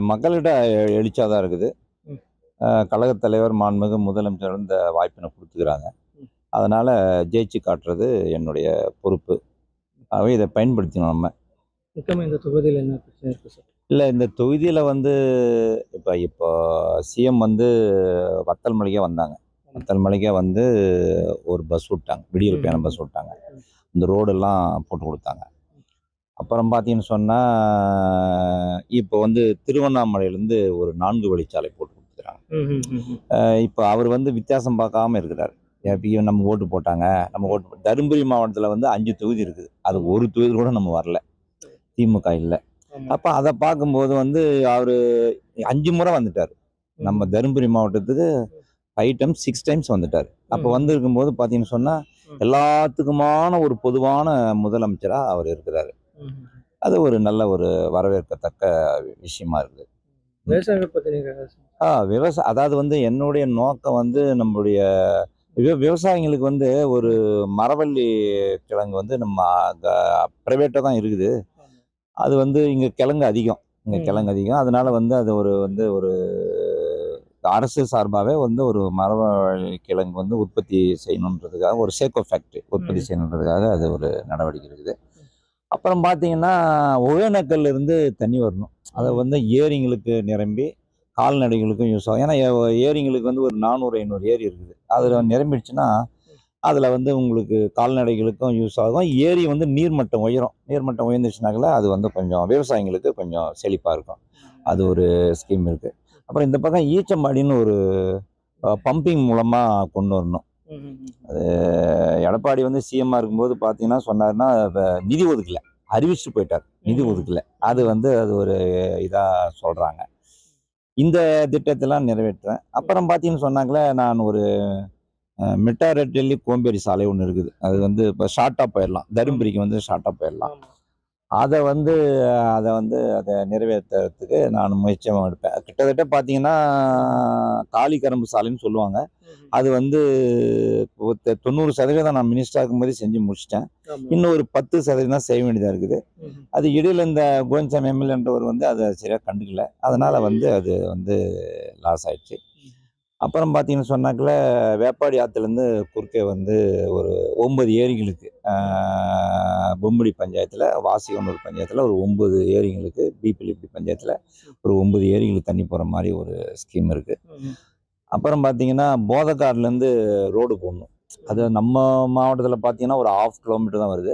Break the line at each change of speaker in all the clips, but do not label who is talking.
மக்களிட எழுச்சியா தான் இருக்குது.
ம்.
கழகத் தலைவர், மாண்புமிகு முதலமைச்சர் இந்த வாய்ப்பினை குடுத்துக்கிறாங்க.
ம்.
அதனால ஜெயிச்சு காட்டுறது என்னுடைய பொறுப்பு. ஆகவே இத பயன்படுத்திக்கணும் நம்ம.
முக்கியமா இந்த தொகுதியில என்ன பிரச்சனை இருக்கு சார்?
இல்ல இந்த தொகுதியில வந்து இப்போ சிஎம் வந்து வத்தல் மலைக்கே வந்தாங்க. வத்தல் மலைக்கே வந்து ஒரு பஸ் விட்டாங்க. விடியல் பயணம் பஸ் விட்டாங்க.
ம்.
இந்த ரோடெல்லாம் போட்டு குடுத்தாங்க. அப்புறம் பார்த்தீங்கன்னு சொன்னா, இப்போ வந்து திருவண்ணாமலையிலேருந்து ஒரு 4 வழிச்சாலை போட்டு குடுத்துருக்காங்க.
ம்ஹ்ஹ்ம்.
இப்போ அவர் வந்து வித்தியாசம் பார்க்காம இருக்கிறாரு. எப்பயும் நம்ம ஓட்டு போட்டாங்க. நம்ம ஓட்டு தருமபுரி மாவட்டத்தில வந்து 5 தொகுதி இருக்குது. அது ஒரு தொகுதி கூட நம்ம வரல. திமுக இல்ல.
ஆமா.
அப்ப அத பார்க்கும்போது வந்து அவரு 5 முறை வந்துட்டாரு. நம்ம
ம்.
தருமபுரி மாவட்டத்துக்கு 5 டைம்ஸ், 6 டைம்ஸ் வந்துட்டாரு. அப்ப
ம்.
வந்திருக்கும்போது பார்த்தீங்கன்னு சொன்னா,
ம்.
எல்லாத்துக்குமான ஒரு பொதுவான முதலமைச்சரா அவர் இருக்கிறாரு.
ம்ஹ்ம்.
அது ஒரு நல்ல ஒரு வரவேற்கத்தக்க விஷயமா இருக்குது.
விவசாயிகள் பத்தி நீங்க
அதாவது வந்து என்னுடைய நோக்கம் வந்து நம்முடைய விவசாயிங்களுக்கு வந்து ஒரு மரவள்ளி கிழங்கு வந்து நம்ம க பிரைவேட்டா தான் இருக்குது.
ஆமா.
அது வந்து இங்க கிழங்கு அதிகம். இங்க
ம்.
கிழங்கு அதிகம். அதனால வந்து அது ஒரு அரசு சார்பாவே வந்து ஒரு மரவள்ளி கிழங்கு வந்து உற்பத்தி செய்யணுன்றதுக்காக ஒரு சேக்கோ ஃபேக்டரி உற்பத்தி
ம்.
செய்யணுன்றதுக்காக அது ஒரு நடவடிக்கை இருக்குது. அப்புறம் பார்த்தீங்கன்னா, ஒகேனக்கல்ல இருந்து தண்ணி வரணும். அத
ம்.
வந்து ஏரிங்களுக்கு நிரம்பி கால்நடைகளுக்கும் யூஸ் ஆகும். ஏன்னா ஏரிங்களுக்கு வந்து ஒரு 400, 500 ஏரி இருக்குது. அதுல
ம்.
நிரம்பிடுச்சுன்னா, அதுல வந்து உங்களுக்கு கால்நடைகளுக்கும் யூஸ் ஆகும். ஏரி வந்து நீர்மட்டம் உயரும். நீர்மட்டம் உயர்ந்துச்சுனாக்கா, அது வந்து கொஞ்சம் விவசாயிங்களுக்கு கொஞ்சம் செழிப்பா இருக்கும். அது ஒரு ஸ்கீம் இருக்கு. அப்புறம் இந்த பக்கம் ஈச்சம்பாடின்னு ஒரு பம்பிங் மூலமா கொண்டு வரணும்.
ம்ஹ்ஹ்ம்.
அது எடப்பாடி வந்து சிஎம்மா இருக்கும்போது பார்த்தீங்கன்னா சொன்னாருன்னா, நிதி ஒதுக்கல. அறிவிச்சுட்டு போயிட்டார். நிதி
ம்.
ஒதுக்கல. அது ஒரு இதா சொல்றாங்க. இந்த திட்டத்தெல்லாம் நிறைவேற்றுறேன். அப்புறம் பார்த்தீங்கன்னு சொன்னாங்களே, நான் ஒரு மிட்டாரெட் டெல்லி கோம்பேரி சாலை ஒண்ணு இருக்குது. அது
ம்.
வந்து இப்ப ஷார்ட்டா போயிரலாம்.
ஆமா.
தருமபுரிக்கு வந்து ஷார்ட்டா போயிரலாம்.
ஆமா.
அத வந்து அத நிறைவேத்துறதுக்கு நான் முயற்சியும் எடுப்பேன். கிட்டத்தட்ட பார்த்தீங்கன்னா, தாலிக்கரம்பு சாலைன்னு சொல்லுவாங்க.
ம்ஹ்ம்.
அது வந்து 90% நான் மினிஸ்டரா இருக்கும்போதே செஞ்சு முடிச்சுட்டேன்.
ஆமா.
இன்னும் ஒரு 10% தான் செய்ய வேண்டியதா இருக்குது.
ம்ஹ்ம்.
அது இடையில இந்த கோவிந்தசாமி எம்எல்ஏன்றவர் வந்து அத சரியா கண்டுக்கல. அதனால வந்து அது வந்து லாஸ் ஆயிடுச்சு.
ம்.
அப்புறம் பார்த்தீங்கன்னு சொன்னாக்கா, வேப்பாடி ஆத்துலேருந்து குறுக்கே வந்து ஒரு 9 ஏரிகளுக்கு
ம்.
பொம்முடி பஞ்சாயத்துல, வாசிகனூர் பஞ்சாயத்துல ஒரு 9 ஏரிங்களுக்கு, பிபிலிப்பட்டி பஞ்சாயத்துல ஒரு 9 ஏரிகளுக்கு தண்ணி போற மாரி ஒரு ஸ்கீம் இருக்கு.
ம்ஹ்ம்.
அப்புறம் பார்த்தீங்கன்னா, போதக்காடுலேருந்து ரோடு போடணும். அது
ம்.
நம்ம மாவட்டத்துல பார்த்தீங்கன்னா, ஒரு 1/2 கிலோமீட்டர் தான் வருது.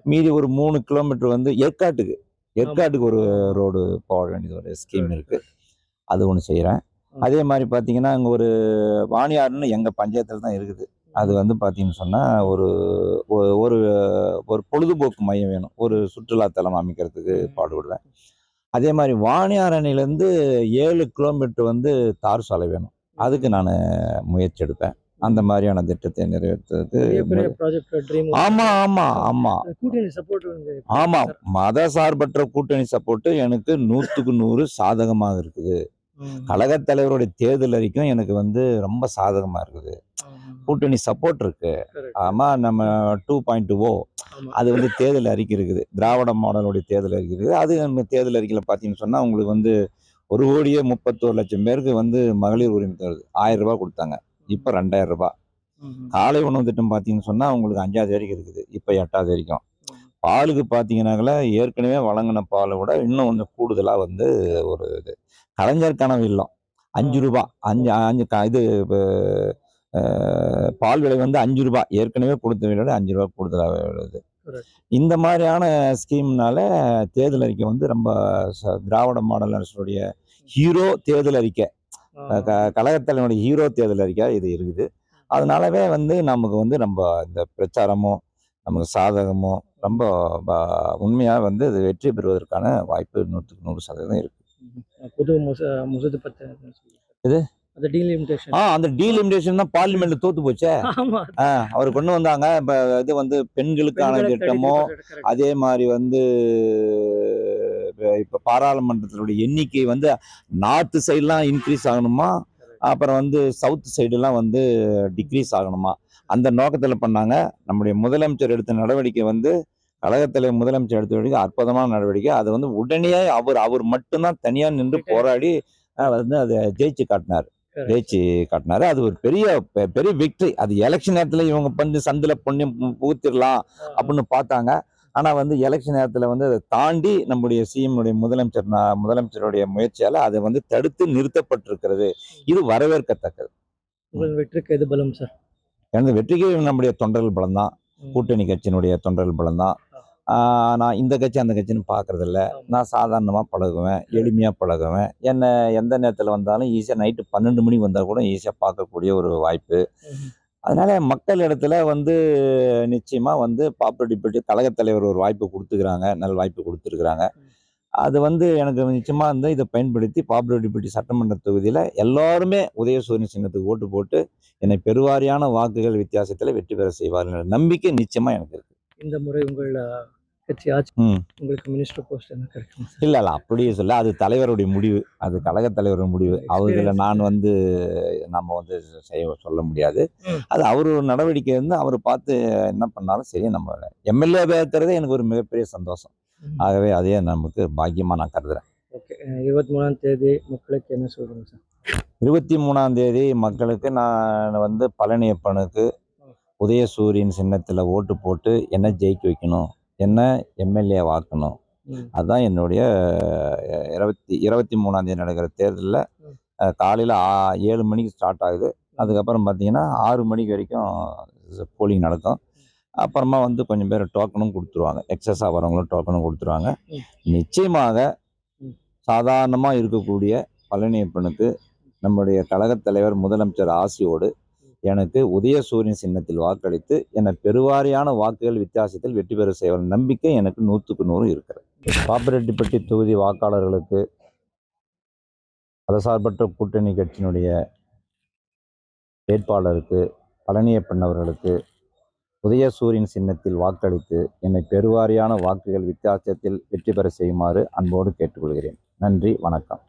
மீதி ஒரு 3 கிலோமீட்டர் வந்து ஏற்காட்டுக்கு
ஆமா.
ஏற்காட்டுக்கு ஒரு ரோடு போட வேண்டியது ஒரு ஸ்கீம்
கரெக்ட்,
இருக்கு.
கரெக்ட்.
அது ஒண்ணு செய்றேன்.
ஆ.
அதே மாரி பார்த்தீங்கன்னா, அங்க ஒரு வாணியாறுன்னு எங்க பஞ்சாயத்துல தான் இருக்குது. அது
ம்.
வந்து பார்த்தீங்கன்னு சொன்னா, ஒரு ஒ ஒரு ஒரு பொழுதுபோக்கு மையம் வேணும். ஒரு சுற்றுலா தலம் அமைக்கிறதுக்கு
ம்.
பாடுபடுவேன். அதே மாரி வாணியாறு அணையிலேருந்து 7 கிலோமீட்டர் வந்து தார் சாலை வேணும். அதுக்கு
ம்.
நானு முயற்சி எடுப்பேன். அந்த
ம்.
மாரியான திட்டத்தை நிறைவேற்றுறதுக்கு
பெரிய பெரிய ப்ராஜெக்ட் ட்ரீம்
ஆமா, ஆமா, ஆமா.
கூட்டணி சப்போர்ட் வந்து எப்படி
ஆமா.
இருக்கு சார்?
மத சார்பற்ற கூட்டணி சப்போர்ட் எனக்கு 100க்கு 100 சாதகமாக இருக்குது.
ம்.
கழகத் தலைவருடைய தேர்தல் அறிக்கையும் எனக்கு வந்து ரொம்ப சாதகமா இருக்குது.
ம்.
கூட்டணி சப்போர்ட் இருக்கு.
கரெக்ட்,
ஆமா,
கரெக்ட்.
நம்ம
ம்.
2.0
ஆமா.
அது வந்து தேர்தல் அறிக்கை இருக்குது.
ம்.
திராவிட மாடலுடைய தேர்தல் அறிக்கை இருக்குது. அது நம்ம தேர்தல் அறிக்கையில பார்த்தீங்கன்னு சொன்னா, உங்களுக்கு வந்து 1,31,00,000 பேருக்கு வந்து
ம்.
மகளிர் உரிமை தொகை ரூ. 1000 குடுத்தாங்க. இப்ப
ம்.
ரூ. 2,000.
ம்ஹ்ம்.
காலை உணவு திட்டம் பார்த்தீங்கன்னு சொன்னா, உங்களுக்கு 5வது வரைக்கும் இருக்குது. இப்ப 8வது வரைக்கும்.
ம்.
பாலுக்கு பார்த்தீங்கன்னாக்கா, ஏற்கனவே வழங்குன பால விட இன்னும் கொஞ்சம் கூடுதலா வந்து ஒரு இது. கலைஞர் கனவு இல்லம்.
ஆ.
ரூ. 5 5
ஓகே.
5 இது ப அ பால் விலை வந்து ரூ. 5 ஏற்கனவே குடுத்ததை விட ரூ. 5 கூடுதலா வருது.
கரெக்ட்.
இந்த மாரியான ஸ்கீம்னால தேர்தல் அறிக்கை வந்து ரொம்ப திராவிட மாடல் அரசுடைய ஹீரோ தேர்தல் அறிக்கை. கழகத் தலைவனுடைய ஹீரோ தேர்தல் அறிக்கையா இது இருக்குது. அதனாலவே வந்து நமக்கு வந்து இந்த பிரச்சாரமும், நமக்கு சாதகமும் ரொம்ப ப உண்மையா வந்து அது வெற்றி பெறுவதற்கான வாய்ப்பு 100க்கு 100% இருக்கு.
புது மசூதி பத்தி
எது?
அந்த டீலிமிட்டேஷன்.
அந்த டீலிமிட்டேஷன் தான் பார்லிமென்ட்ல தோத்து போச்சே!
ஆமா.
அவரு கொண்டு வந்தாங்க. இப்ப இது வந்து பெண்களுக்கான
பெண்களுக்கு
திட்டமும்,
அடிக்கப்பட்ட கரெக்ட்.
அதே மாரி வந்து இப்ப பாராளுமன்றத்தினுடைய எண்ணிக்கை வந்து நார்த் சைடுலாம் இன்கிரீஸ் ஆகணுமா,
கரெக்ட்.
அப்புறம் வந்து சவுத் சைடுலாம் வந்து டிக்ரீஸ் ஆகணுமா. அந்த நோக்கத்துல பண்ணாங்க. நம்முடைய முதலமைச்சர் எடுத்த நடவடிக்கை வந்து கழகத்தில் முதலமைச்சர் எடுத்த நடவடிக்கை அற்புதமான நடவடிக்கை. அது வந்து உடனே அவர் மட்டும்தான் தனியா நின்று போராடி வந்து அதை ஜெயிச்சு காட்டினாரு. அது ஒரு பெரிய விக்டரி. அது எலெக்ஷன் நேரத்துல இவங்க வந்து சந்தில பொண்ணு புகுத்திடலாம் அப்படின்னு பார்த்தாங்க. ஆனா வந்து எலெக்ஷன் நேரத்துல வந்து அதை தாண்டி நம்முடைய சிஎம் முதலமைச்சருடைய முயற்சியால அதை வந்து தடுத்து நிறுத்தப்பட்டிருக்கிறது. இது வரவேற்கத்தக்கது.
உங்கள் வெற்றிக்கு எது பலம் சார்?
எனது வெற்றிக்கு நம்முடைய தொண்டர்கள் பலம்தான். கூட்டணி கட்சியினுடைய தொண்டர்கள் பலம்தான். நான் இந்த கட்சி அந்த கட்சின்னு பார்க்கறதில்ல. நான் சாதாரணமாக பழகுவேன், எளிமையாக பழகுவேன். என்ன எந்த நேரத்தில் வந்தாலும் ஈஸியாக நைட்டு 12 மணிக்கு வந்தால் கூட ஈஸியாக பார்க்கக்கூடிய ஒரு வாய்ப்பு. அதனால மக்கள் இடத்துல வந்து நிச்சயமாக வந்து பாப்புலர் பெற்று கழகத் தலைவர் ஒரு வாய்ப்பு கொடுத்துக்கிறாங்க, நல் வாய்ப்பு கொடுத்துருக்குறாங்க. அது வந்து எனக்கு நிச்சயமாக வந்து இதை பயன்படுத்தி பாப்புலர் சட்டமன்ற தொகுதியில் எல்லாருமே உதயசூரியன் சின்னத்துக்கு ஓட்டு போட்டு என்னை பெருவாரியான வாக்குகள் வித்தியாசத்தில் வெற்றி பெற செய்வார்கள் நம்பிக்கை நிச்சயமாக எனக்கு இருக்கு.
இந்த முறை உங்கள் கட்சி ஆட்சி உங்களுக்கு மினிஸ்டர் போஸ்ட் என்ன கிடைக்கும்?
இல்லை அப்படியே சொல்ல, அது தலைவருடைய முடிவு, அது கழகத் தலைவருடைய முடிவு. அவர்களை நான் வந்து நம்ம வந்து சொல்ல முடியாது. அது அவர் ஒரு நடவடிக்கை வந்து அவர் பார்த்து என்ன பண்ணாலும் சரி. நம்ம எம்எல்ஏ பேசுறதே எனக்கு ஒரு மிகப்பெரிய சந்தோஷம். ஆகவே அதே நமக்கு பாக்கியமாக நான் கருதுறேன்.
ஓகே, 23ஆம் தேதி மக்களுக்கு என்ன சொல்றீங்க சார்?
23ஆம் தேதி மக்களுக்கு நான் வந்து பழனியப்பனுக்கு உதயசூரியன் சின்னத்தில் ஓட்டு போட்டு என்ன ஜெயிக்க வைக்கணும், என்ன எம்எல்ஏ வாக்கணும். அதுதான் என்னுடைய 23ஆம் தேதி நடக்கிற தேர்தலில் காலையில் 7 மணிக்கு ஸ்டார்ட் ஆகுது. அதுக்கப்புறம் பார்த்தீங்கன்னா 6 மணிக்கு வரைக்கும் போலிங் நடக்கும். அப்புறமா வந்து கொஞ்சம் பேர் டோக்கனும் கொடுத்துருவாங்க. எக்ஸஸாக வரவங்களும் டோக்கனும் கொடுத்துருவாங்க. நிச்சயமாக சாதாரணமாக இருக்கக்கூடிய பழனியப்பனுக்கு நம்முடைய கழகத் தலைவர் முதலமைச்சர் ஆசியோடு எனக்கு உதயசூரியன் சின்னத்தில் வாக்களித்து என்னை பெருவாரியான வாக்குகள் வித்தியாசத்தில் வெற்றி பெற செய்வார் நம்பிக்கை எனக்கு 100க்கு 100 இருக்கிறது. பாப்பிரெட்டிப்பட்டி தொகுதி வாக்காளர்களுக்கு மதசார்பற்ற கூட்டணி கட்சியினுடைய வேட்பாளருக்கு பழனியப்பன் அவர்களுக்கு உதயசூரியன் சின்னத்தில் வாக்களித்து என்னை பெருவாரியான வாக்குகள் வித்தியாசத்தில் வெற்றி பெற செய்யுமாறு அன்போடு கேட்டுக்கொள்கிறேன். நன்றி, வணக்கம்.